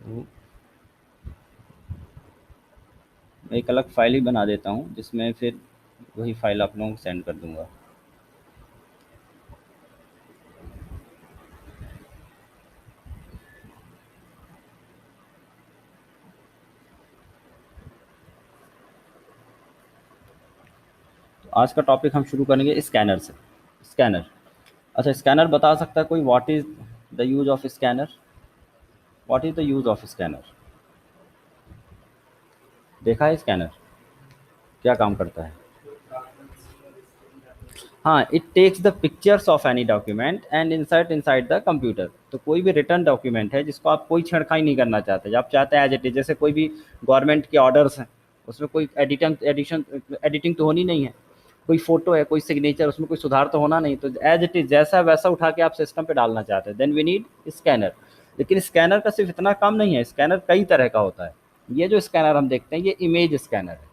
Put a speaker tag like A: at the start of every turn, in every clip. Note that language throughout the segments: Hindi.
A: तो मैं एक अलग फ़ाइल ही बना देता हूँ जिसमें फिर वही फ़ाइल आप लोगों को सेंड कर दूँगा। तो आज का टॉपिक हम शुरू करेंगे स्कैनर से। स्कैनर, अच्छा स्कैनर बता सकता है कोई what is the use of scanner? What is the use of scanner? देखा है स्कैनर क्या काम करता है? हाँ, it takes the pictures of any document and insert inside the computer. तो कोई भी रिटर्न डॉक्यूमेंट है जिसको आप कोई छेड़खानी नहीं करना चाहते, जब आप चाहते हैं एज इट इज, जैसे कोई भी गवर्नमेंट के ऑर्डर्स हैं, उसमें कोई एडिटिंग तो होनी नहीं है। कोई फोटो है, कोई सिग्नेचर, उसमें कोई सुधार तो होना नहीं, तो एज इट इज जैसा वैसा उठा के आप सिस्टम पे डालना चाहते हैं, देन वी नीड स्कैनर। लेकिन स्कैनर का सिर्फ इतना काम नहीं है, स्कैनर कई तरह का होता है। ये जो स्कैनर हम देखते हैं ये इमेज स्कैनर है।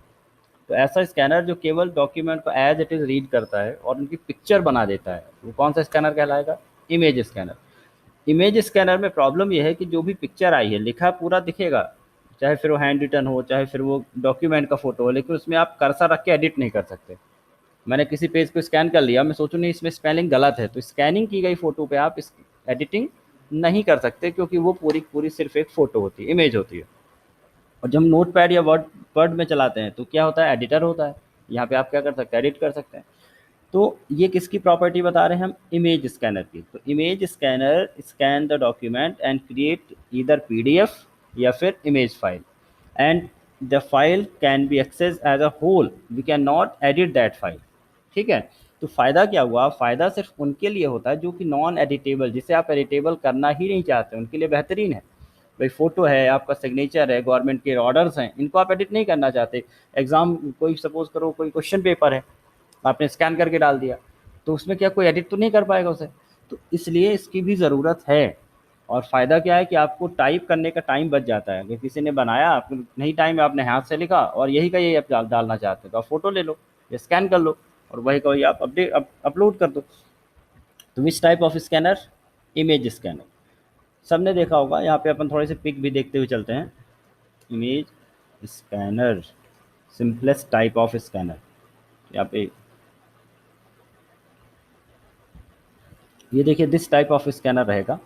A: तो ऐसा स्कैनर जो केवल डॉक्यूमेंट को एज इट इज़ रीड करता है और उनकी पिक्चर बना देता है, वो कौन सा स्कैनर कहलाएगा? Image scanner. इमेज स्कैनर में प्रॉब्लम ये है कि जो भी पिक्चर आई है, लिखा पूरा दिखेगा, चाहे फिर वो हैंड रिटन हो, चाहे फिर वो डॉक्यूमेंट का फोटो हो, लेकिन उसमें आप कर्सर रख के एडिट नहीं कर सकते। मैंने किसी पेज को स्कैन कर लिया, मैं सोचूं नहीं इसमें स्पेलिंग गलत है, तो स्कैनिंग की गई फोटो पे आप इस एडिटिंग नहीं कर सकते, क्योंकि वो पूरी पूरी सिर्फ एक फोटो होती है, इमेज होती है। और जब हम नोट पैड या वर्ड वर्ड में चलाते हैं तो क्या होता है? एडिटर होता है। यहाँ पे आप क्या कर सकते हैं? एडिट कर सकते हैं। तो ये किसकी प्रॉपर्टी बता रहे हैं हम? इमेज स्कैनर की। तो image scanner scan the document and create either PDF या फिर image file, and the file can be access as a whole, we can not edit that file. ठीक है। तो फ़ायदा क्या हुआ? फ़ायदा सिर्फ उनके लिए होता है जो कि नॉन एडिटेबल, जिसे आप एडिटेबल करना ही नहीं चाहते, उनके लिए बेहतरीन है। भाई फ़ोटो है, आपका सिग्नेचर है, गवर्नमेंट के ऑर्डर्स हैं, इनको आप एडिट नहीं करना चाहते। एग्ज़ाम, कोई सपोज़ करो कोई क्वेश्चन पेपर है, आपने स्कैन करके डाल दिया, तो उसमें क्या कोई एडिट तो नहीं कर पाएगा उसे। तो इसलिए इसकी भी ज़रूरत है। और फ़ायदा क्या है कि आपको टाइप करने का टाइम बच जाता है। अगर किसी ने बनाया, आपको नहीं टाइम है, आपने हाथ से लिखा और यही का यही आप डालना चाहते हो, तो आप फ़ोटो ले लो या स्कैन कर लो और वही का वही आप अपलोड कर दो। तो which type of scanner? Image scanner. सबने देखा होगा। यहाँ पे अपन थोड़े से पिक भी देखते हुए चलते हैं। Image scanner, simplest type of scanner. यहाँ पे ये देखिए, दिस टाइप ऑफ स्कैनर रहेगा।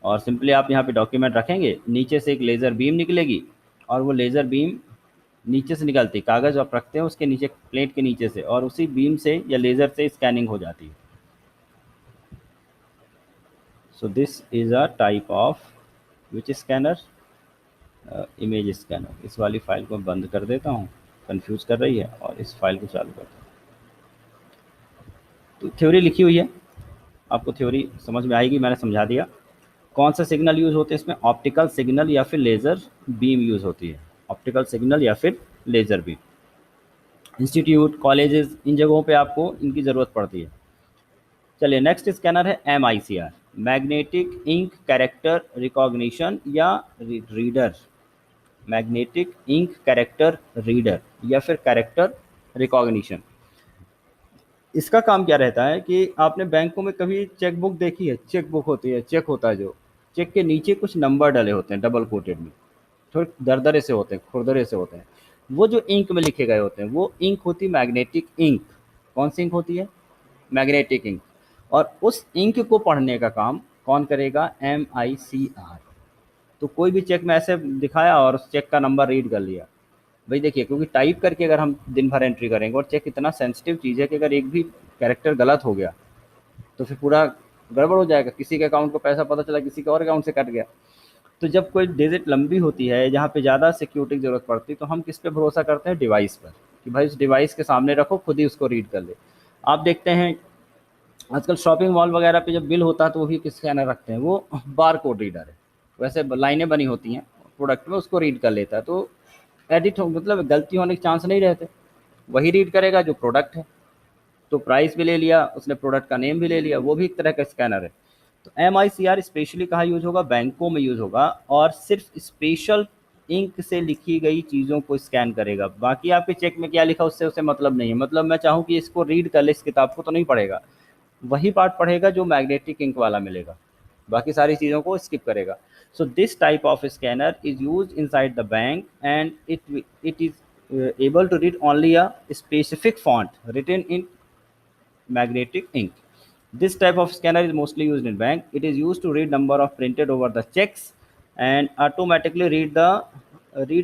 A: और सिंपली आप यहाँ पे डॉक्यूमेंट रखेंगे, नीचे से एक लेज़र बीम निकलेगी और वो लेज़र बीम नीचे से निकलती, कागज़ आप रखते हैं उसके नीचे, प्लेट के नीचे से, और उसी बीम से या लेज़र से स्कैनिंग हो जाती है। So this is a type of which scanner? Image scanner. इस वाली फ़ाइल को बंद कर देता हूँ, कंफ्यूज कर रही है, और इस फाइल को चालू करता हूँ। तो थ्योरी लिखी हुई है, आपको थ्योरी समझ में आएगी, मैंने समझा दिया। कौन सा सिग्नल यूज़ होते हैं इसमें? ऑप्टिकल सिग्नल या फिर लेज़र बीम यूज़ होती है। ऑप्टिकल सिग्नल या फिर लेज़र बीम। इंस्टीट्यूट, कॉलेजेस, इन जगहों पे आपको इनकी ज़रूरत पड़ती है। चलिए, नेक्स्ट स्कैनर है MICR, magnetic ink character recognition या reader. Magnetic ink character reader या फिर कैरेक्टर रिकॉग्निशन। इसका काम क्या रहता है कि आपने बैंकों में कभी चेक बुक देखी है? चेक बुक होती है, चेक होता है, जो चेक के नीचे कुछ नंबर डले होते हैं डबल कोटेड में, थोड़े दरदरे से होते हैं, खुरदरे से होते हैं। वो जो इंक में लिखे गए होते हैं वो इंक होती है मैग्नेटिक इंक। कौन सी इंक होती है? Magnetic ink. और उस इंक को पढ़ने का काम कौन करेगा? MICR। तो कोई भी चेक में ऐसे दिखाया और उस चेक का नंबर रीड कर लिया। भाई देखिए, क्योंकि टाइप करके अगर हम दिन भर एंट्री करेंगे, और चेक इतना सेंसिटिव चीज़ है कि अगर एक भी कैरेक्टर गलत हो गया तो फिर पूरा गड़बड़ हो जाएगा। किसी के अकाउंट को पैसा पता चला किसी के और अकाउंट से कट गया। तो जब कोई डिजिट लंबी होती है, जहाँ पे ज़्यादा सिक्योरिटी की ज़रूरत पड़ती है, तो हम किस पे भरोसा करते हैं? डिवाइस पर, कि भाई उस डिवाइस के सामने रखो, खुद ही उसको रीड कर ले। आप देखते हैं आजकल शॉपिंग मॉल वगैरह पे जब बिल होता है तो वो भी किस स्कैनर रखते हैं? वो बार कोड रीडर है। वैसे लाइनें बनी होती हैं प्रोडक्ट में, उसको रीड कर लेता है, तो एडिट हो, मतलब गलती होने के चांस नहीं रहते। वही रीड करेगा जो प्रोडक्ट है। तो प्राइस भी ले लिया उसने, प्रोडक्ट का नेम भी ले लिया, वो भी एक तरह का स्कैनर है। तो MICR स्पेशली कहाँ यूज़ होगा? बैंकों में यूज़ होगा, और सिर्फ स्पेशल इंक से लिखी गई चीज़ों को स्कैन करेगा। बाकी आपके चेक में क्या लिखा उससे उसे मतलब नहीं है। मतलब मैं चाहूँ कि इसको रीड कर ले, इस किताब को, तो नहीं पढ़ेगा। वही पार्ट पढ़ेगा जो मैग्नेटिक इंक वाला मिलेगा, बाकी सारी चीज़ों को स्किप करेगा। So this type of scanner is used inside the bank, and it is able to read only a specific font written in magnetic ink. This type of scanner is mostly used in bank. It is used to read number of printed over the checks and automatically read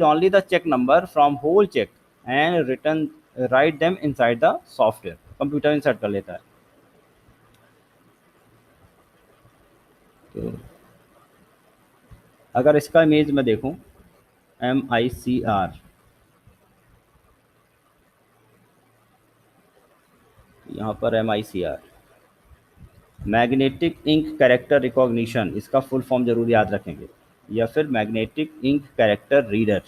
A: only the check number from whole check and return write them inside the software. Computer insert कर लेता है. तो अगर इसका इमेज मैं देखूं, MICR, यहाँ पर MICR, magnetic ink character recognition, इसका फुल फॉर्म जरूर याद रखेंगे, या फिर मैग्नेटिक इंक कैरेक्टर रीडर.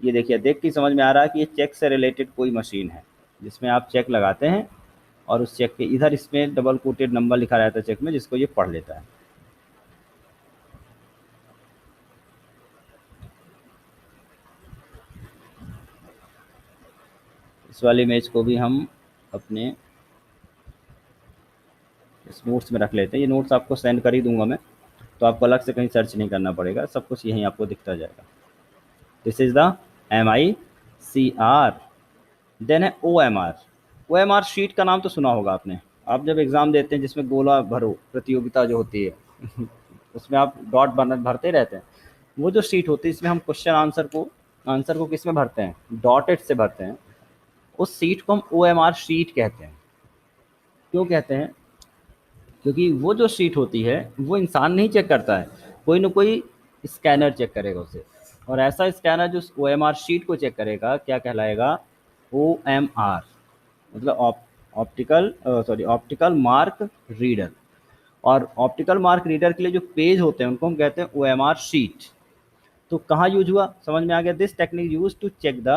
A: ये देखिए, देख के समझ में आ रहा है कि ये चेक से रिलेटेड कोई मशीन है जिसमें आप चेक लगाते हैं और उस चेक के इधर इसमें डबल कोटेड नंबर लिखा रहता है चेक में, जिसको ये पढ़ लेता है. इस वाले इमेज को भी हम अपने इस नोट्स में रख लेते हैं. ये नोट्स आपको सेंड कर ही दूंगा मैं, तो आपको अलग से कहीं सर्च नहीं करना पड़ेगा, सब कुछ यहीं आपको दिखता जाएगा. This is the MICR. Then है OMR. OMR शीट का नाम तो सुना होगा आपने. आप जब एग्जाम देते हैं जिसमें गोला भरो प्रतियोगिता जो होती है उसमें आप डॉट भरते रहते हैं. वो जो शीट होती है, इसमें हम क्वेश्चन आंसर को किस में भरते हैं, डॉटेड से भरते हैं. उस सीट को हम OMR शीट कहते हैं. क्यों कहते हैं? क्योंकि वो जो शीट होती है वो इंसान नहीं चेक करता है, कोई ना कोई स्कैनर चेक करेगा उसे. और ऐसा स्कैनर जो OMR शीट को चेक करेगा क्या कहलाएगा? OMR, मतलब ऑप्टिकल मार्क रीडर. और ऑप्टिकल मार्क रीडर के लिए जो पेज होते हैं उनको हम कहते हैं OMR शीट. तो कहाँ यूज हुआ, समझ में आ गया. This technique use to check the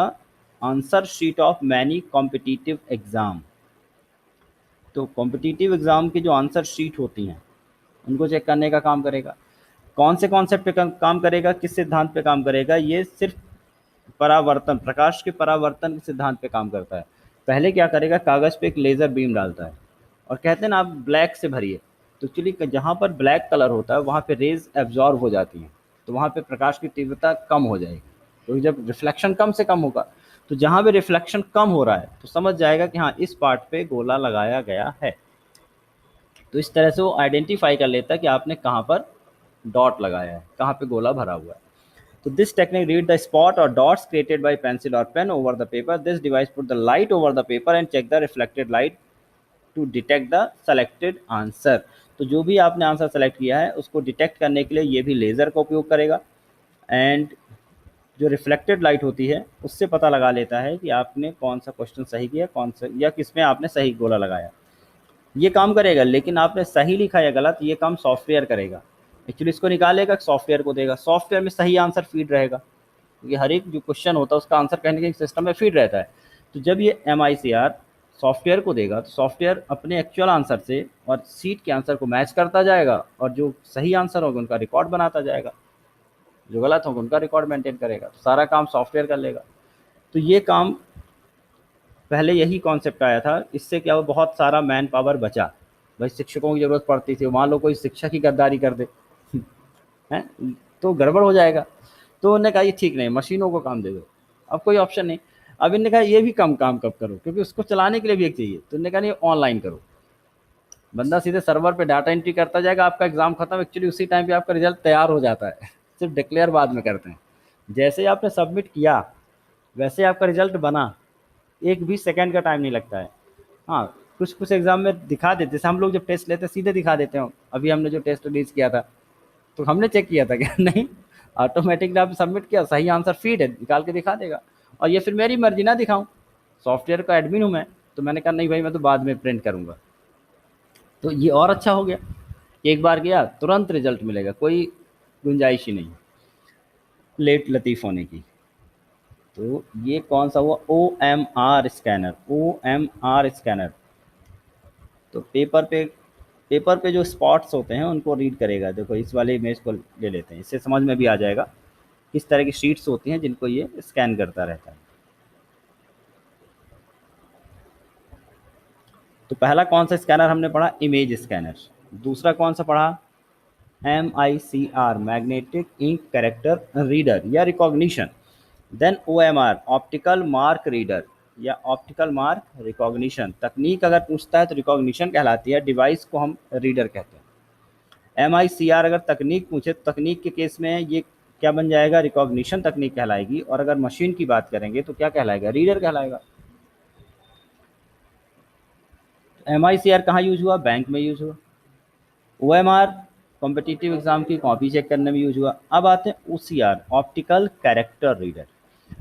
A: answer sheet of many competitive exam. तो कॉम्पिटिटिव एग्जाम की जो आंसर शीट होती हैं उनको चेक करने का काम करेगा. कौन से कॉन्सेप्ट पे काम करेगा, किस सिद्धांत पे काम करेगा? ये सिर्फ परावर्तन, प्रकाश के परावर्तन के सिद्धांत पे काम करता है. पहले क्या करेगा, कागज़ पे एक लेज़र बीम डालता है और कहते हैं ना आप ब्लैक से भरिए. तो एक्चुअली जहाँ पर ब्लैक कलर होता है वहाँ पे रेज एब्जॉर्ब हो जाती हैं, तो वहाँ पे प्रकाश की तीव्रता कम हो जाएगी. तो जब रिफ्लेक्शन कम से कम होगा, तो जहाँ भी रिफ्लेक्शन कम हो रहा है तो समझ जाएगा कि हाँ इस पार्ट पे गोला लगाया गया है. तो इस तरह से वो आइडेंटिफाई कर लेता है कि आपने कहाँ पर डॉट लगाया है, कहाँ पे गोला भरा हुआ है. तो this technique read the spot or dots created by pencil or pen over the paper. This device put the light over the paper and check the reflected light to detect the selected answer. तो जो भी आपने आंसर सेलेक्ट किया है उसको डिटेक्ट करने के लिए ये भी लेज़र का उपयोग करेगा. एंड जो रिफ्लेक्टेड लाइट होती है उससे पता लगा लेता है कि आपने कौन सा क्वेश्चन सही किया, कौन सा या किस में आपने सही गोला लगाया. ये काम करेगा, लेकिन आपने सही लिखा या गलत ये काम सॉफ्टवेयर करेगा. एक्चुअली इसको निकालेगा, सॉफ्टवेयर को देगा, सॉफ्टवेयर में सही आंसर फीड रहेगा, क्योंकि हर एक जो क्वेश्चन होता है उसका आंसर कहने के सिस्टम में फीड रहता है. तो जब ये MICR सॉफ्टवेयर को देगा तो सॉफ्टवेयर अपने एक्चुअल आंसर से और सीट के आंसर को मैच करता जाएगा, और जो सही आंसर होगा उनका रिकॉर्ड बनाता जाएगा, जो गलत होगा उनका रिकॉर्ड मेंटेन करेगा. तो सारा काम सॉफ्टवेयर कर लेगा. तो ये काम पहले यही कॉन्सेप्ट आया था. इससे क्या हुआ, बहुत सारा मैन पावर बचा. भाई शिक्षकों की ज़रूरत पड़ती थी, मान लो कोई शिक्षक ही गद्दारी कर दे हैं तो गड़बड़ हो जाएगा. तो उन्होंने कहा ये ठीक नहीं, मशीनों को काम दे दो, अब कोई ऑप्शन नहीं. अब इन्होंने कहा ये भी कम काम कब करो, क्योंकि उसको चलाने के लिए भी एक चाहिए. तो उन्होंने कहा नहीं, ऑनलाइन करो. बंदा सीधे सर्वर पे डाटा एंट्री करता जाएगा, आपका एग्जाम खत्म, एक्चुअली उसी टाइम पे आपका रिजल्ट तैयार हो जाता है सिर्फ डिक्लेयर बाद में करते हैं. जैसे ही आपने सबमिट किया वैसे आपका रिजल्ट बना, एक भी सेकंड का टाइम नहीं लगता है. हाँ, कुछ कुछ एग्जाम में दिखा देते, जैसे हम लोग जब टेस्ट लेते हैं सीधे दिखा देते हैं. अभी हमने जो टेस्ट रिलीज किया था तो हमने चेक किया था क्या? नहीं, ऑटोमेटिकली आप सबमिट किया, सही आंसर फीड है, निकाल के दिखा देगा. और ये फिर मेरी मर्जी ना दिखाऊं, सॉफ्टवेयर का एडमिन हूँ मैं, तो मैंने कहा नहीं भाई मैं तो बाद में प्रिंट करूँगा. तो ये और अच्छा हो गया, एक बार गया तुरंत रिजल्ट मिलेगा, कोई गुंजाइश ही नहीं लेट लतीफ़ होने की. तो ये कौन सा हुआ, OMR स्कैनर. OMR स्कैनर तो पेपर पे जो स्पॉट्स होते हैं उनको रीड करेगा. देखो इस वाले इमेज को ले लेते हैं, इससे समझ में भी आ जाएगा किस तरह की शीट्स होती हैं जिनको ये स्कैन करता रहता है. तो पहला कौन सा स्कैनर हमने पढ़ा, इमेज स्कैनर. दूसरा कौन सा पढ़ा, MICR magnetic ink character reader या recognition. Then OMR optical mark reader या ऑप्टिकल मार्क रिकॉग्निशन। तकनीक अगर पूछता है तो रिकॉग्निशन कहलाती है, डिवाइस को हम रीडर कहते हैं। MICR अगर तकनीक पूछे तो तकनीक के केस में ये क्या बन जाएगा, रिकॉग्निशन तकनीक कहलाएगी। और अगर मशीन की बात करेंगे तो क्या कहलाएगा, रीडर कहलाएगा। MICR कहाँ यूज हुआ, बैंक में यूज हुआ। OMR कॉम्पिटिटिव एग्जाम की कॉपी चेक करने में यूज हुआ। अब आते हैं OCR ऑप्टिकल कैरेक्टर रीडर।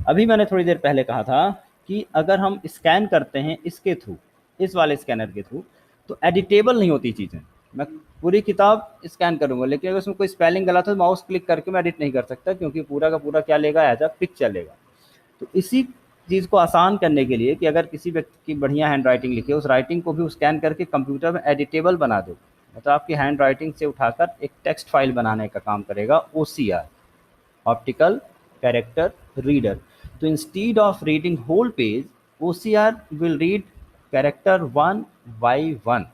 A: अभी मैंने थोड़ी देर पहले कहा था कि अगर हम स्कैन करते हैं इसके थ्रू, इस वाले स्कैनर के थ्रू, तो एडिटेबल नहीं होती चीज़ें। मैं पूरी किताब स्कैन करूंगा लेकिन अगर उसमें कोई स्पेलिंग गलत हो तो माउस क्लिक करके मैं एडिट नहीं कर सकता, क्योंकि पूरा का पूरा क्या लेगा, एज अ पिक्चर लेगा। तो इसी चीज़ को आसान करने के लिए कि अगर किसी व्यक्ति की बढ़िया हैंड राइटिंग लिखी है, उस राइटिंग को भी स्कैन करके कंप्यूटर में एडिटेबल बना दो, मतलब आपकी हैंड राइटिंग से उठाकर एक टेक्स्ट फाइल बनाने का काम करेगा OCR ऑप्टिकल कैरेक्टर रीडर। तो instead of reading whole page, OCR will read character one by one.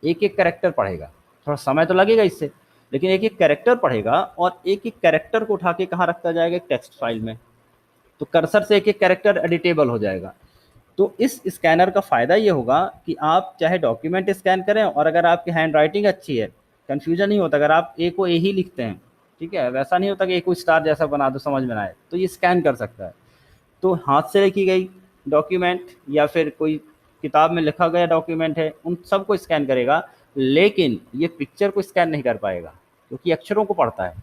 A: एक एक कैरेक्टर पढ़ेगा, थोड़ा समय तो लगेगा इससे, लेकिन एक एक कैरेक्टर पढ़ेगा और एक एक कैरेक्टर को उठा के कहाँ रखता जाएगा, एक टेक्स्ट फाइल में। तो कर्सर से एक एक कैरेक्टर एडिटेबल हो जाएगा। तो इस स्कैनर का फ़ायदा ये होगा कि आप चाहे डॉक्यूमेंट स्कैन करें, और अगर आपकी हैंड राइटिंग अच्छी है, कन्फ्यूजन नहीं होता। अगर आप ए को ए ही लिखते हैं, ठीक है, वैसा नहीं होता कि ए को स्टार जैसा बना दो समझ में ना आए, तो ये स्कैन कर सकता है। तो हाथ से लिखी गई डॉक्यूमेंट या फिर कोई किताब में लिखा गया डॉक्यूमेंट है, उन सबको स्कैन करेगा, लेकिन ये पिक्चर को स्कैन नहीं कर पाएगा क्योंकि अक्षरों को पढ़ता है।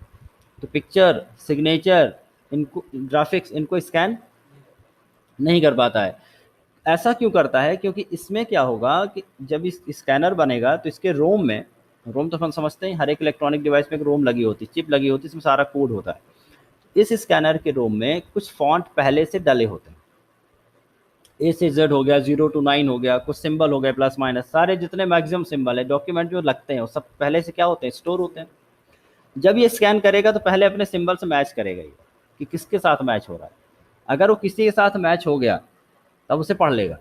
A: तो पिक्चर, सिग्नेचर, इनको ग्राफिक्स, इनको स्कैन नहीं कर पाता है। ऐसा क्यों करता है, क्योंकि इसमें क्या होगा कि जब इस स्कैनर बनेगा तो इसके रोम में, रोम तो हम समझते हैं, हर एक इलेक्ट्रॉनिक डिवाइस में एक रोम लगी होती है, चिप लगी होती है, इसमें सारा कोड होता है। इस स्कैनर के रोम में कुछ फॉन्ट पहले से डले होते हैं। ए से जेड हो गया, 0 to 9 हो गया, कुछ सिंबल हो गए, प्लस माइनस, सारे जितने मैक्सिमम सिंबल है डॉक्यूमेंट में लगते हैं वो सब पहले से क्या होते हैं, स्टोर होते हैं। जब ये स्कैन करेगा तो पहले अपने सिंबल से मैच करेगा ये कि किसके साथ मैच हो रहा है। अगर वो किसी के साथ मैच हो गया तब उसे पढ़ लेगा,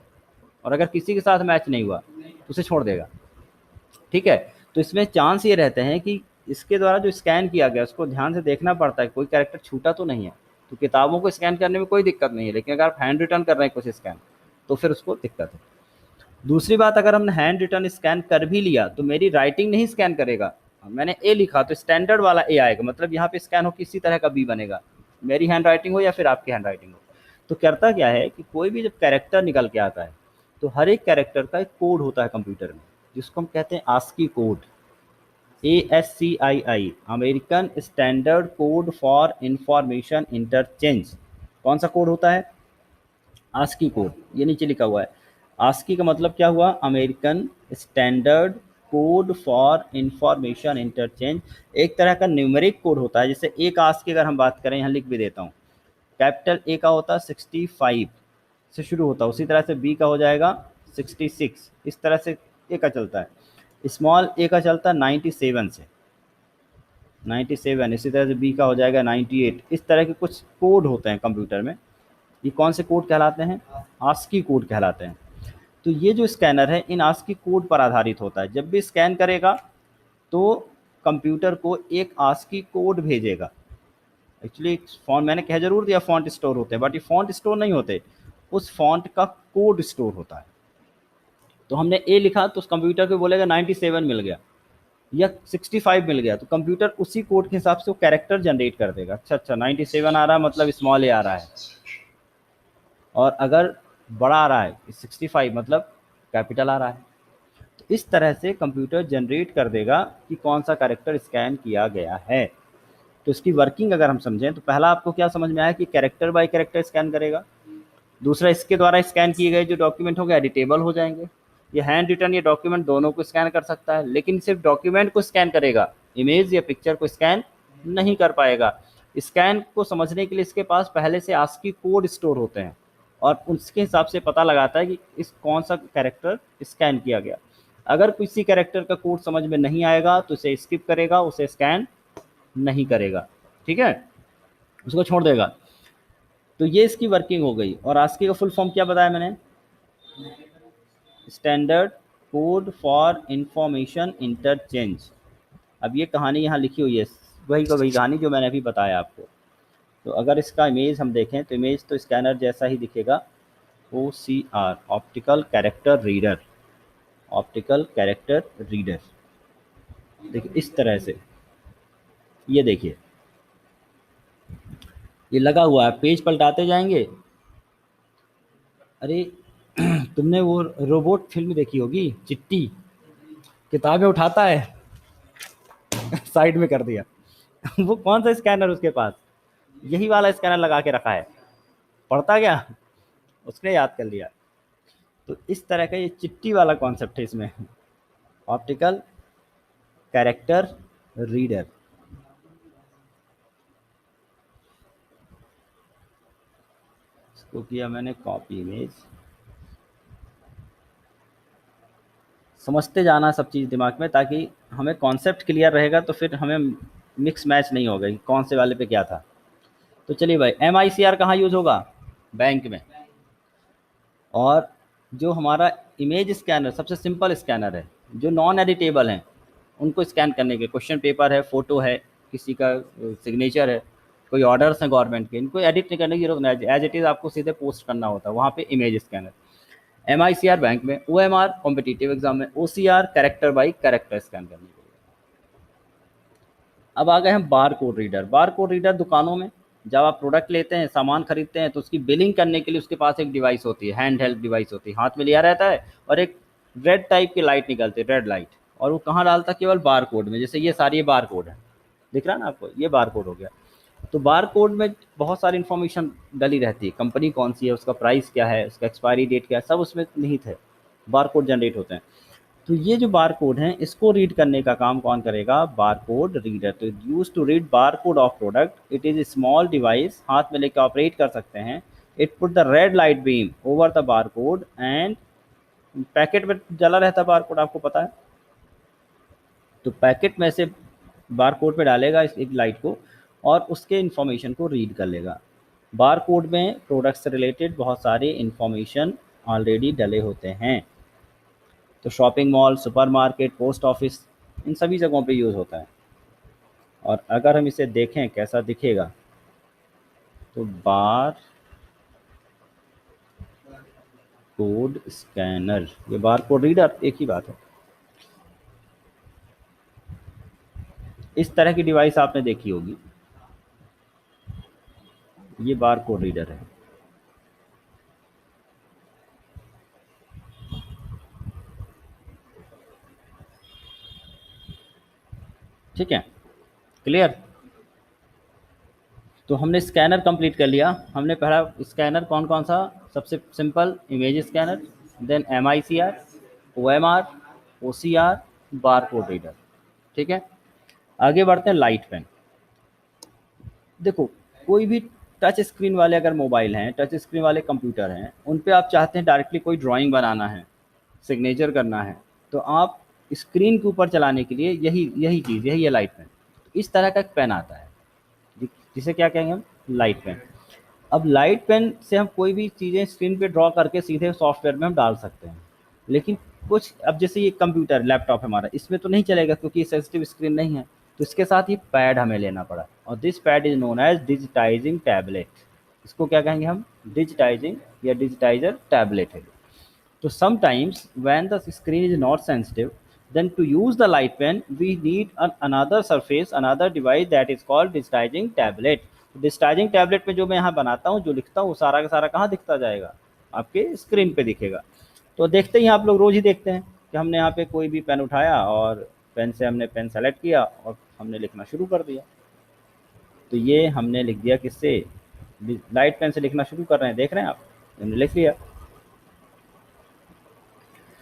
A: और अगर किसी के साथ मैच नहीं हुआ तो उसे छोड़ देगा। ठीक है, तो इसमें चांस ये रहते हैं कि इसके द्वारा जो स्कैन किया गया उसको ध्यान से देखना पड़ता है कोई कैरेक्टर छूटा तो नहीं है। तो किताबों को स्कैन करने में कोई दिक्कत नहीं है, लेकिन अगर आप हैंड रिटर्न कर रहे हैं कुछ स्कैन तो फिर उसको दिक्कत है। दूसरी बात, अगर हमने हैंड रिटर्न स्कैन कर भी लिया तो मेरी राइटिंग नहीं स्कैन करेगा। मैंने ए लिखा तो स्टैंडर्ड वाला ए आएगा, मतलब यहाँ पे स्कैन हो किसी तरह का बी बनेगा, मेरी हैंड राइटिंग हो या फिर आपकी हैंड राइटिंग हो। तो करता क्या है कि कोई भी जब कैरेक्टर निकल के आता है तो हर एक कैरेक्टर का एक कोड होता है कंप्यूटर में, जिसको हम कहते हैं ASCII code, ASCII, American standard code for information interchange. कौन सा कोड होता है, आस्की कोड, ये नीचे लिखा हुआ है। आस्की का मतलब क्या हुआ, American standard code for information interchange. एक तरह का न्यूमेरिक कोड होता है, जैसे एक आस्की अगर हम बात करें, यहाँ लिख भी देता हूँ, कैपिटल ए का होता है 65 से शुरू होता है, उसी तरह से बी का हो जाएगा 66, इस तरह से ए का चलता है। स्मॉल ए का चलता है 97 से 97, इसी तरह से बी का हो जाएगा 98। इस तरह के कुछ कोड होते हैं कंप्यूटर में। ये कौन से कोड कहलाते हैं, आस्की कोड कहलाते हैं। तो ये जो स्कैनर है इन आस्की कोड पर आधारित होता है। जब भी स्कैन करेगा तो कंप्यूटर को एक आस्की कोड भेजेगा। एक्चुअली फॉन्ट मैंने कह जरूर दिया फॉन्ट स्टोर होते हैं, बट ये फॉन्ट स्टोर नहीं होते, उस फॉन्ट का कोड स्टोर होता है। तो हमने ए लिखा तो उस कंप्यूटर को बोलेगा 97 मिल गया या 65 मिल गया, तो कंप्यूटर उसी कोड के हिसाब से वो कैरेक्टर जनरेट कर देगा। अच्छा 97 आ रहा है मतलब स्मॉल ए आ रहा है, और अगर बड़ा आ रहा है 65 मतलब कैपिटल आ रहा है। तो इस तरह से कंप्यूटर जनरेट कर देगा कि कौन सा कैरेक्टर स्कैन किया गया है। तो इसकी वर्किंग अगर हम समझें तो पहला आपको क्या समझ में आया कि कैरेक्टर बाय कैरेक्टर स्कैन करेगा। दूसरा, इसके द्वारा स्कैन किए गए जो डॉक्यूमेंट होंगे एडिटेबल हो जाएंगे। ये हैंड रिटन या डॉक्यूमेंट दोनों को स्कैन कर सकता है, लेकिन सिर्फ डॉक्यूमेंट को स्कैन करेगा, इमेज या पिक्चर को स्कैन नहीं कर पाएगा। स्कैन को समझने के लिए इसके पास पहले से आस्की कोड स्टोर होते हैं, और उसके हिसाब से पता लगाता है कि इस कौन सा कैरेक्टर स्कैन किया गया। अगर किसी कैरेक्टर का कोड समझ में नहीं आएगा तो उसे स्किप करेगा, उसे स्कैन नहीं करेगा, ठीक है, उसको छोड़ देगा। तो ये इसकी वर्किंग हो गई। और आस्की का फुल फॉर्म क्या बताया मैंने, standard code for information interchange. अब ये कहानी यहाँ लिखी हुई है, वही का वही कहानी जो मैंने अभी बताया आपको। तो अगर इसका इमेज हम देखें तो इमेज तो स्कैनर जैसा ही दिखेगा, OCR, optical character reader, optical character reader. देखिए इस तरह से, ये देखिए ये लगा हुआ है, पेज पलटाते जाएंगे। अरे तुमने वो रोबोट फिल्म देखी होगी, चिट्टी, किताबें उठाता है साइड में कर दिया वो कौन सा स्कैनर उसके पास, यही वाला स्कैनर लगा के रखा है, पढ़ता क्या, उसने याद कर लिया। तो इस तरह का ये चिट्टी वाला कॉन्सेप्ट है इसमें, ऑप्टिकल कैरेक्टर रीडर। इसको किया मैंने कॉपी इमेज, समझते जाना सब चीज़ दिमाग में, ताकि हमें कॉन्सेप्ट क्लियर रहेगा तो फिर हमें मिक्स मैच नहीं होगा कि कौन से वाले पे क्या था। तो चलिए भाई, MICR कहाँ यूज़ होगा, बैंक में। और जो हमारा इमेज स्कैनर सबसे सिंपल स्कैनर है, जो नॉन एडिटेबल हैं उनको स्कैन करने के, क्वेश्चन पेपर है, फ़ोटो है, किसी का सिग्नेचर है, कोई ऑर्डर्स हैं गवर्नमेंट के, इनको एडिट नहीं करने की जरूरत नहीं, एज इट इज़ आपको सीधे पोस्ट करना होता है वहाँ पे इमेज स्कैनर। MICR बैंक में, OMR कॉम्पिटिटिव एग्जाम में, OCR character by character scan करने के लिए। अब आ गए हम बार कोड रीडर। बार कोड रीडर दुकानों में जब आप प्रोडक्ट लेते हैं, सामान खरीदते हैं, तो उसकी बिलिंग करने के लिए उसके पास एक डिवाइस होती है, हैंड हेल्ड डिवाइस होती है, हाथ में लिया रहता है और एक रेड टाइप की लाइट निकलती है, रेड लाइट, और वो कहाँ डालता है, केवल बार कोड में। जैसे ये सारी बार कोड है, दिख रहा है ना आपको, ये बार कोड हो गया। तो बार कोड में बहुत सारी इन्फॉर्मेशन डली रहती है, कंपनी कौन सी है, उसका प्राइस क्या है, उसका एक्सपायरी डेट क्या है, सब उसमें निहित है, बार कोड जनरेट होते हैं। तो ये जो बार कोड हैं इसको रीड करने का काम कौन करेगा, बार कोड रीडर। तो use to read bar code of product, it is small device, हाथ में लेकर ऑपरेट कर सकते हैं। It put the red light beam over the bar code and, packet में जला रहता है बार कोड, आपको पता है। तो पैकेट में से बार कोड पे डालेगा इस एक लाइट को और उसके इंफॉर्मेशन को रीड कर लेगा। बार कोड में प्रोडक्ट से रिलेटेड बहुत सारे इंफॉर्मेशन ऑलरेडी डले होते हैं। तो shopping mall, supermarket, post office, इन सभी जगहों पे यूज़ होता है। और अगर हम इसे देखें कैसा दिखेगा, तो बार कोड स्कैनर, ये बार कोड रीडर एक ही बात है। इस तरह की डिवाइस आपने देखी होगी, ये बार कोड रीडर है। ठीक है, क्लियर। तो हमने स्कैनर कंप्लीट कर लिया। हमने पहला स्कैनर कौन कौन सा, सबसे simple image scanner, then MICR, OMR, OCR, bar code reader. ठीक है, आगे बढ़ते हैं लाइट पेन। देखो, कोई भी टच स्क्रीन वाले अगर मोबाइल हैं, टच स्क्रीन वाले कंप्यूटर हैं, उन पे आप चाहते हैं डायरेक्टली कोई ड्राइंग बनाना है, सिग्नेचर करना है, तो आप स्क्रीन के ऊपर चलाने के लिए यही यही चीज़, यही है लाइट पेन। इस तरह का एक पेन आता है जिसे क्या कहेंगे हम, लाइट पेन। अब लाइट पेन से हम कोई भी चीज़ें स्क्रीन पे ड्रॉ करके सीधे सॉफ्टवेयर में हम डाल सकते हैं। लेकिन कुछ, अब जैसे ये कंप्यूटर लैपटॉप हमारा, इसमें तो नहीं चलेगा क्योंकि सेंसिटिव स्क्रीन नहीं है। तो इसके साथ ये पैड हमें लेना पड़ा, और this pad is known as digitizing tablet. इसको क्या कहेंगे हम, डिजिटाइजिंग या डिजिटाइजर टैबलेट है। So sometimes when the screen is not sensitive, then to use the light pen, we need another surface, another device that is called digitizing tablet. Digitising tablet में जो मैं यहाँ बनाता हूँ, जो लिखता हूँ, वो सारा का सारा कहाँ दिखता जाएगा, आपके स्क्रीन पे दिखेगा। तो देखते ही आप लोग रोज़ ही देखते हैं कि हमने यहाँ पे कोई भी पेन उठाया और पेन से हमने पेन सेलेक्ट किया और हमने लिखना शुरू कर दिया। तो ये हमने लिख दिया किससे, लाइट पेन से लिखना शुरू कर रहे हैं, देख रहे हैं आप, हमने लिख लिया।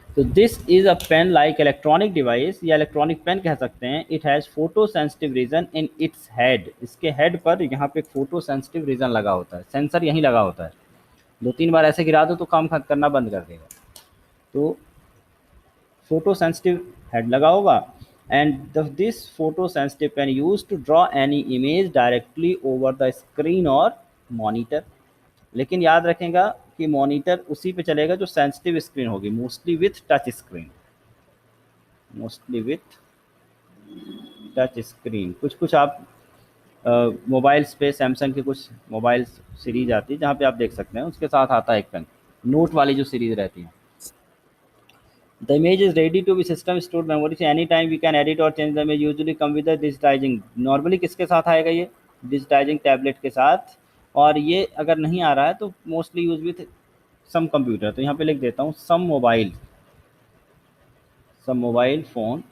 A: तो this is a pen like electronic device, या इलेक्ट्रॉनिक पेन कह सकते हैं। It has photo sensitive region in its head, इसके हेड पर यहाँ पे फोटो सेंसिटिव रीजन लगा होता है, सेंसर यहीं लगा होता है। 2-3 बार ऐसे गिरा दो तो काम करना बंद कर देगा। तो फोटो सेंसिटिव हेड लगा होगा, and this photo sensitive pen use to draw any image directly over the screen और मॉनिटर। लेकिन याद रखेगा कि मॉनिटर उसी पे चलेगा जो सेंसिटिव स्क्रीन होगी, mostly with touch screen, mostly with touch screen, कुछ कुछ आप मोबाइल्स पे सैमसंग के कुछ मोबाइल सीरीज आती है जहाँ पे आप देख सकते हैं उसके साथ आता है एक पेन, नोट वाली जो सीरीज रहती है। The image is ready to be system store memory से any time we can edit और change the image, usually come with digitising. Normally किसके साथ आएगा ये, डिजिटाइजिंग टैबलेट के साथ। और ये अगर नहीं आ रहा है तो mostly use with some computer, तो यहाँ पे लिख देता हूँ some mobile phone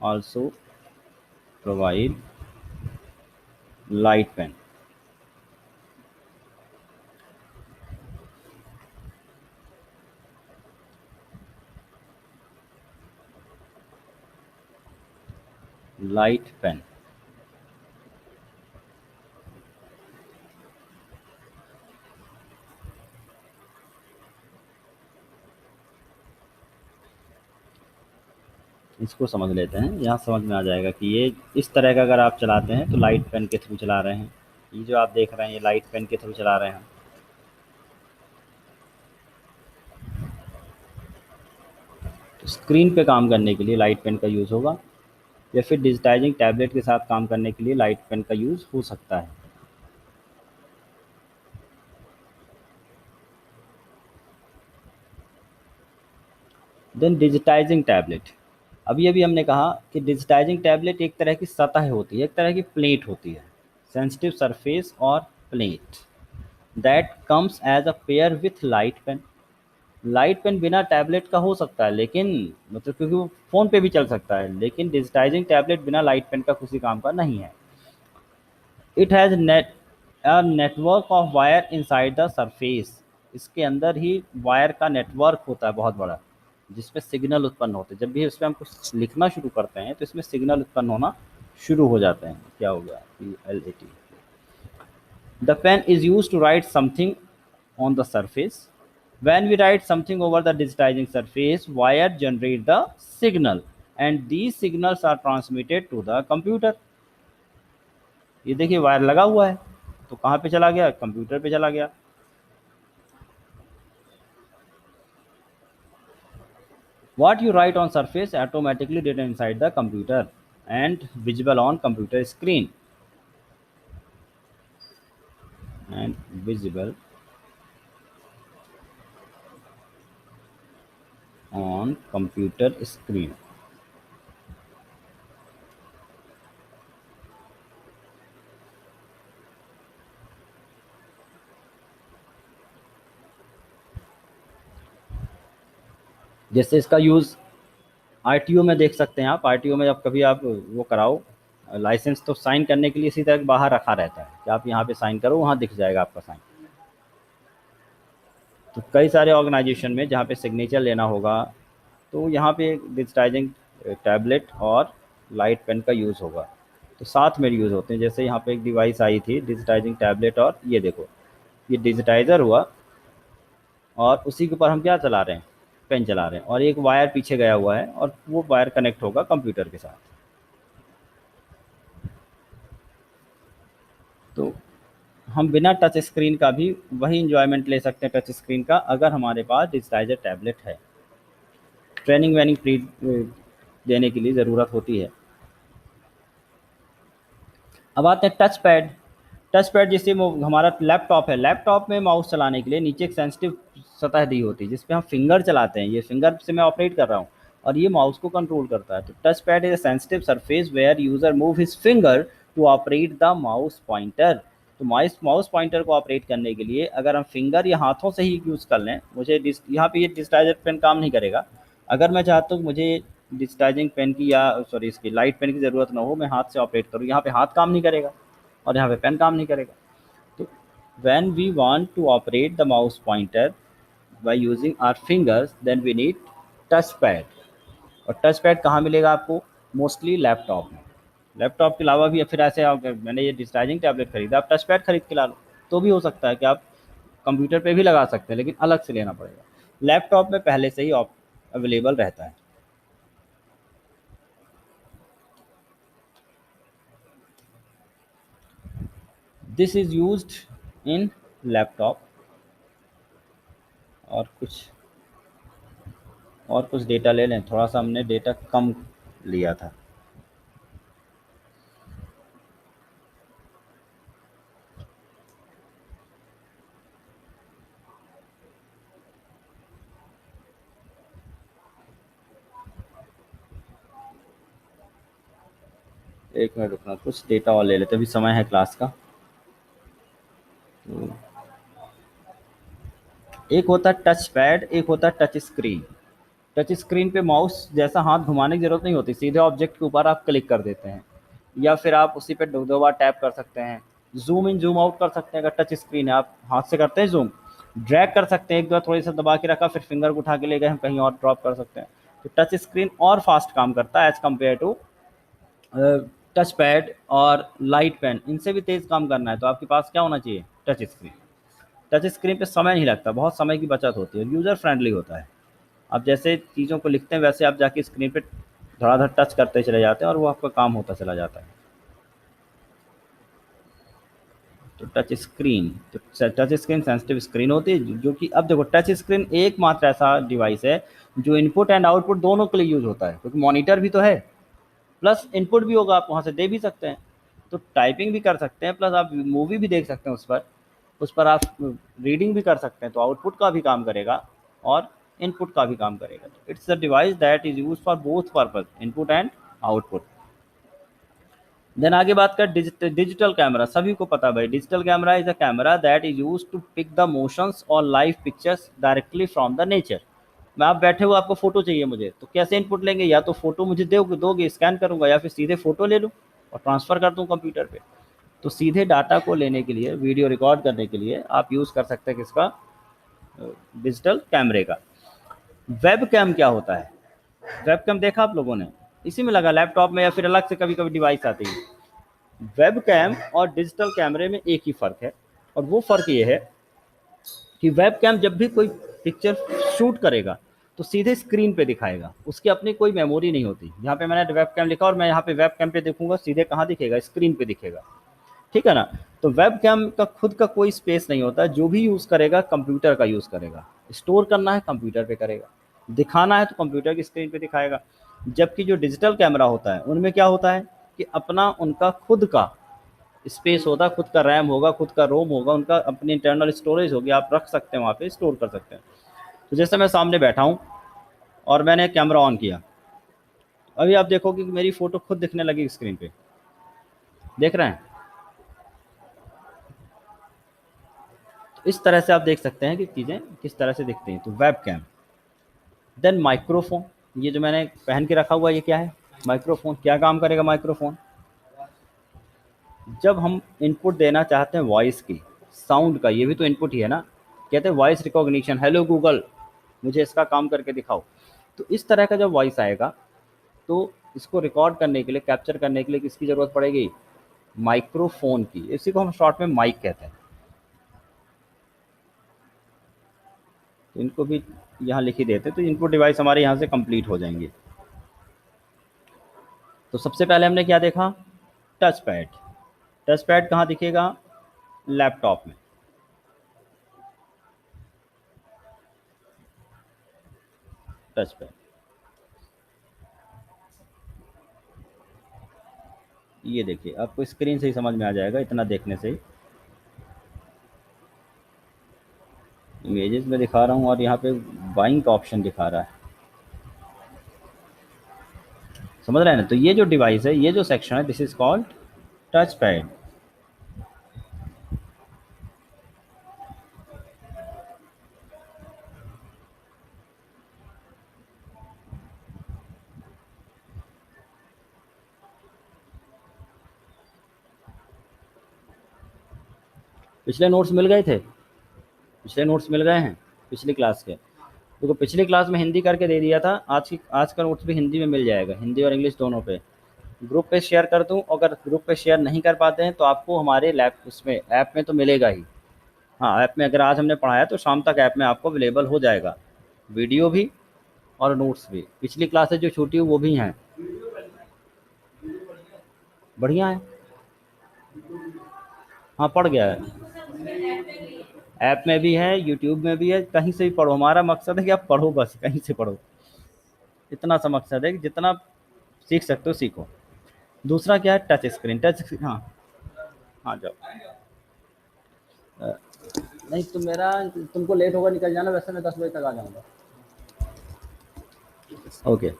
A: also provide light pen. Light pen, इसको समझ लेते हैं, यहाँ समझ में आ जाएगा कि ये इस तरह का अगर आप चलाते हैं तो लाइट पेन के थ्रू चला रहे हैं। ये जो आप देख रहे हैं ये लाइट पेन के थ्रू चला रहे हैं। तो स्क्रीन पे काम करने के लिए लाइट पेन का यूज़ होगा, या फिर डिजिटाइजिंग टैबलेट के साथ काम करने के लिए लाइट पेन का यूज़ हो सकता है। देन डिजिटाइजिंग टैबलेट, अभी अभी हमने कहा कि डिजिटाइजिंग टैबलेट एक तरह की सतह होती है, एक तरह की प्लेट होती है, सेंसिटिव सरफेस और plate that comes as a pair with light pen. Light pen बिना टैबलेट का हो सकता है, लेकिन मतलब क्योंकि वो फ़ोन पे भी चल सकता है, लेकिन डिजिटाइजिंग टैबलेट बिना लाइट पेन का किसी काम का नहीं है। It has network of wire inside the surface, इसके अंदर ही वायर का नेटवर्क होता है बहुत बड़ा, जिसमें सिग्नल उत्पन्न होते हैं। जब भी इसमें हम कुछ लिखना शुरू करते हैं तो इसमें सिग्नल उत्पन्न होना शुरू हो जाते हैं। क्या हो गया, PLAT। The pen is used to write something on the surface. When we write something over the digitizing surface, wire generate the signal and these signals are transmitted to the computer. ये देखिए वायर लगा हुआ है, तो कहाँ पे चला गया, कंप्यूटर पे चला गया। What you write on surface automatically written inside the computer and visible on computer screen and visible on computer screen। जैसे इसका यूज़ आरटीओ में देख सकते हैं आप। आरटीओ में जब कभी आप वो कराओ लाइसेंस, तो साइन करने के लिए इसी तरह बाहर रखा रहता है कि आप यहाँ पे साइन करो, वहाँ दिख जाएगा आपका साइन। तो कई सारे ऑर्गेनाइजेशन में जहाँ पे सिग्नेचर लेना होगा तो यहाँ पे डिजिटाइजिंग टैबलेट और लाइट पेन का यूज़ होगा, तो साथ में यूज़ होते हैं। जैसे यहाँ पे एक डिवाइस आई थी डिजिटाइजिंग टैबलेट, और ये देखो ये डिजिटाइज़र हुआ और उसी के ऊपर हम क्या चला रहे हैं, पेन चला रहे हैं, और एक वायर पीछे गया हुआ है और वो वायर कनेक्ट होगा कंप्यूटर के साथ। तो हम बिना टच स्क्रीन का भी वही इंजॉयमेंट ले सकते हैं टच स्क्रीन का, अगर हमारे पास डिजिटाइजर टैबलेट है। ट्रेनिंग वैनिंग प्री देने के लिए ज़रूरत होती है। अब आते हैं टच पैड। टच पैड जैसे हमारा लैपटॉप है, लैपटॉप में माउस चलाने के लिए नीचे एक सेंसिटिव सतह दी होती है जिसपे हम फिंगर चलाते हैं। ये फिंगर से मैं ऑपरेट कर रहा हूँ और ये माउस को कंट्रोल करता है। तो touch pad is a sensitive surface where user move his finger to operate the mouse pointer. तो माउस पॉइंटर को ऑपरेट करने के लिए अगर हम फिंगर या हाथों से ही यूज़ कर लें, मुझे यहाँ पे ये डिजिटाइजर पेन काम नहीं करेगा। अगर मैं चाहता हूँ मुझे डिजिटाइजिंग पेन की या सॉरी इसकी लाइट पेन की ज़रूरत ना हो, मैं हाथ से ऑपरेट करूँ, यहाँ पे हाथ काम नहीं करेगा और यहाँ पे पेन काम नहीं करेगा। तो when we want to operate the mouse pointer by using our fingers then we need touch pad। और टच पैड कहाँ मिलेगा आपको, मोस्टली लैपटॉप में। लैपटॉप के अलावा भी फिर ऐसे मैंने ये डिजिटाइजिंग टैबलेट खरीदा, आप टच पैड खरीद के ला लो, तो भी हो सकता है कि आप कंप्यूटर पे भी लगा सकते हैं, लेकिन अलग से लेना पड़ेगा। लैपटॉप में पहले से ही अवेलेबल रहता है। This is used in laptop. और कुछ डेटा ले लें, थोड़ा सा हमने डेटा कम लिया था। एक मिनट रुकना, कुछ डेटा और ले लेते हैं, अभी समय है क्लास का। तो एक होता है टच पैड, एक होता है टच स्क्रीन। टच स्क्रीन पे माउस जैसा हाथ घुमाने की जरूरत नहीं होती, सीधे ऑब्जेक्ट के ऊपर आप क्लिक कर देते हैं, या फिर आप उसी पे दो दो बार टैप कर सकते हैं। जूम इन जूम आउट कर सकते हैं, अगर टच स्क्रीन है आप हाथ से करते हैं जूम। ड्रैग कर सकते हैं, एक बार थोड़ी सा दबा के रखा, फिर फिंगर को उठा के ले गए हम कहीं और ड्रॉप कर सकते हैं। तो टच स्क्रीन और फास्ट काम करता है as compare to touch pad और लाइट पेन। इनसे भी तेज़ काम करना है तो आपके पास क्या होना चाहिए, टच स्क्रीन। टच स्क्रीन पे समय नहीं लगता, बहुत समय की बचत होती है, यूज़र फ्रेंडली होता है। आप जैसे चीज़ों को लिखते हैं वैसे आप जाके स्क्रीन पे धड़ाधड़ टच करते चले जाते हैं और वो आपका काम होता चला जाता है। तो टच स्क्रीन सेंसिटिव स्क्रीन होती है, जो कि अब देखो टच स्क्रीन एकमात्र ऐसा डिवाइस है जो इनपुट एंड आउटपुट दोनों के लिए यूज़ होता है, क्योंकि मॉनिटर भी तो है, प्लस इनपुट भी होगा, आप वहाँ से दे भी सकते हैं। तो टाइपिंग भी कर सकते हैं, प्लस आप मूवी भी देख सकते हैं उस पर आप रीडिंग भी कर सकते हैं, तो आउटपुट का भी काम करेगा और इनपुट का भी काम करेगा। It's a device that is use for both purpose, input and output. Then आगे बात कर डिजिटल कैमरा। सभी को पता है भाई, digital camera is a camera that is use to pick the motions और live pictures directly from the nature. मैं आप बैठे हो, आपको फोटो चाहिए मुझे, तो कैसे इनपुट लेंगे, या तो फोटो मुझे दोगे स्कैन करूंगा, या फिर सीधे फोटो ले लूँ और ट्रांसफर कर दूँ कंप्यूटर पे। तो सीधे डाटा को लेने के लिए, वीडियो रिकॉर्ड करने के लिए आप यूज़ कर सकते हैं किसका, डिजिटल कैमरे का। वेब कैम क्या होता है, वेब कैम देखा आप लोगों ने, इसी में लगा लैपटॉप में या फिर अलग से कभी कभी डिवाइस आती है। वेब कैम और डिजिटल कैमरे में एक ही फ़र्क है, और वो फ़र्क ये है कि वेब कैम जब भी कोई पिक्चर शूट करेगा तो सीधे स्क्रीन पे दिखाएगा, उसकी अपनी कोई मेमोरी नहीं होती। यहाँ पे मैंने वेब कैम लिखा और मैं यहाँ पे वेब कैम पे देखूंगा, सीधे कहाँ दिखेगा, स्क्रीन पे दिखेगा। ठीक है ना। तो वेब कैम का खुद का कोई स्पेस नहीं होता, जो भी यूज़ करेगा कंप्यूटर का यूज़ करेगा, स्टोर करना है कंप्यूटर पे करेगा, दिखाना है तो कंप्यूटर की स्क्रीन पे दिखाएगा। जबकि जो डिजिटल कैमरा होता है उनमें क्या होता है कि अपना उनका खुद का स्पेस होता है, खुद का रैम होगा, खुद का रोम होगा, उनका अपनी इंटरनल स्टोरेज होगी, आप रख सकते हैं वहाँ पे, स्टोर कर सकते हैं। तो जैसे मैं सामने बैठा हूँ और मैंने कैमरा ऑन किया, अभी आप देखोगे कि मेरी फ़ोटो खुद दिखने लगी स्क्रीन पे, देख रहे हैं। तो इस तरह से आप देख सकते हैं कि चीज़ें किस तरह से दिखती हैं। तो वेब कैम। देन माइक्रोफोन, ये जो मैंने पहन के रखा हुआ है ये क्या है, माइक्रोफोन। क्या काम करेगा माइक्रोफोन, जब हम इनपुट देना चाहते हैं वॉइस की, साउंड का, ये भी तो इनपुट ही है ना। कहते हैं वॉइस रिकॉग्निशन, हेलो गूगल मुझे इसका काम करके दिखाओ। तो इस तरह का जब वॉइस आएगा तो इसको रिकॉर्ड करने के लिए, कैप्चर करने के लिए किसकी ज़रूरत पड़ेगी, माइक्रोफोन की। इसी को हम शॉर्ट में माइक कहते हैं। तो इनको भी यहाँ लिख ही देते, तो इनपुट डिवाइस हमारे यहाँ से कंप्लीट हो जाएंगे। तो सबसे पहले हमने क्या देखा, टच पैड। टच पैड कहाँ दिखेगा, लैपटॉप में। टच पैड, ये देखिए आपको स्क्रीन से ही समझ में आ जाएगा, इतना देखने से ही। इमेजेस में दिखा रहा हूँ और यहाँ पे बाइंग का ऑप्शन दिखा रहा है, समझ रहे हैं ना। तो ये जो डिवाइस है, ये जो सेक्शन है, this is called touch pad. पिछले नोट्स मिल गए थे, पिछले नोट्स मिल गए हैं पिछली क्लास के। देखो पिछली क्लास में हिंदी करके दे दिया था, आज का नोट्स भी हिंदी में मिल जाएगा, हिंदी और इंग्लिश दोनों पे। ग्रुप पे शेयर कर दूं, अगर ग्रुप पे शेयर नहीं कर पाते हैं तो आपको हमारे लैब उसमें ऐप में तो मिलेगा ही। हाँ, ऐप में अगर आज हमने पढ़ाया तो शाम तक ऐप में आपको अवेलेबल हो जाएगा, वीडियो भी और नोट्स भी। पिछली क्लासेज जो छूटी हुई वो भी हैं, बढ़िया है। हाँ पढ़ गया है, ऐप में भी है, यूट्यूब में भी है, कहीं से भी पढ़ो। हमारा मकसद है कि आप पढ़ो, बस कहीं से पढ़ो, इतना सा मकसद है कि जितना सीख सकते हो सीखो। दूसरा क्या है, टच स्क्रीन। टच स्क्रीन, हाँ। हाँ जाओ। अ, नहीं तो मेरा, तुमको लेट होगा निकल जाना, वैसे मैं 10 बजे तक आ जाऊँगा। ओके।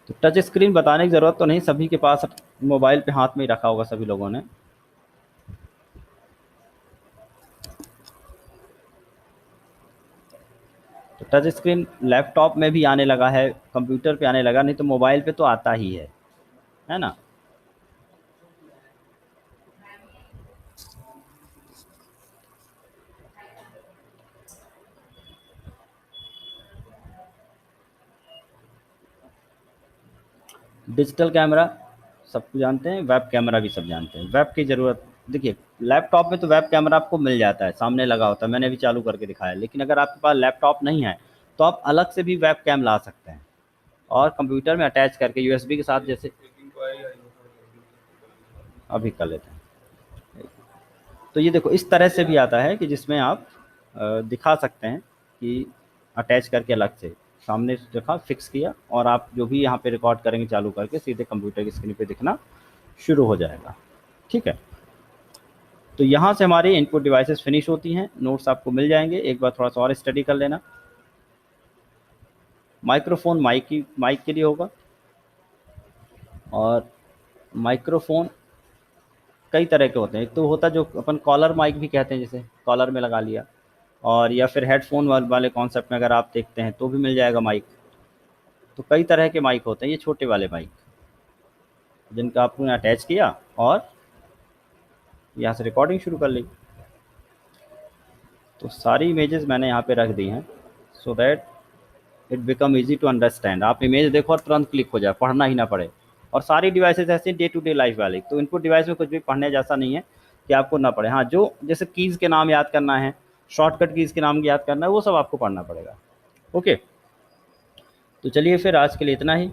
A: तो टच स्क्रीन बताने की ज़रूरत तो नहीं, सभी के पास मोबाइल पे हाथ में ही रखा होगा सभी लोगों ने। तो टच स्क्रीन लैपटॉप में भी आने लगा है, कंप्यूटर पे आने लगा, नहीं तो मोबाइल पे तो आता ही है ना। डिजिटल कैमरा सब जानते हैं, वेब कैमरा भी सब जानते हैं। वेब की ज़रूरत, देखिए लैपटॉप में तो वेब कैमरा आपको मिल जाता है, सामने लगा होता है, मैंने भी चालू करके दिखाया। लेकिन अगर आपके पास लैपटॉप नहीं है तो आप अलग से भी वेब कैम ला सकते हैं और कंप्यूटर में अटैच करके यूएसबी के साथ, जैसे अभी कर लेते हैं। तो ये देखो इस तरह से भी आता है कि जिसमें आप दिखा सकते हैं कि अटैच करके अलग से सामने रखा, फिक्स किया, और आप जो भी यहाँ पे रिकॉर्ड करेंगे चालू करके सीधे कंप्यूटर की स्क्रीन पे दिखना शुरू हो जाएगा। ठीक है, तो यहाँ से हमारी इनपुट डिवाइसेस फिनिश होती हैं, नोट्स आपको मिल जाएंगे, एक बार थोड़ा सा और स्टडी कर लेना। माइक्रोफोन माइक के लिए होगा, और माइक्रोफोन कई तरह के होते हैं। एक तो होता है जो अपन कॉलर माइक भी कहते हैं, जैसे कॉलर में लगा लिया, और या फिर हेडफोन वाले कॉन्सेप्ट में अगर आप देखते हैं तो भी मिल जाएगा माइक। तो कई तरह के माइक होते हैं, ये छोटे वाले माइक जिनका आपने अटैच किया और यहाँ से रिकॉर्डिंग शुरू कर ली। तो सारी इमेजेस मैंने यहाँ पे रख दी हैं so that it become easy to understand. आप इमेज देखो और तुरंत क्लिक हो जाए, पढ़ना ही ना पड़े। और सारी डिवाइसेस ऐसे डे टू डे लाइफ वाली, तो इनपुट डिवाइस में कुछ भी पढ़ने जैसा नहीं है कि आपको ना पड़े। हाँ, जो जैसे कीज़ के नाम याद करना है, शॉर्टकट कीज़ के नाम याद करना है, वो सब आपको पढ़ना पड़ेगा। ओके, तो चलिए फिर आज के लिए इतना ही।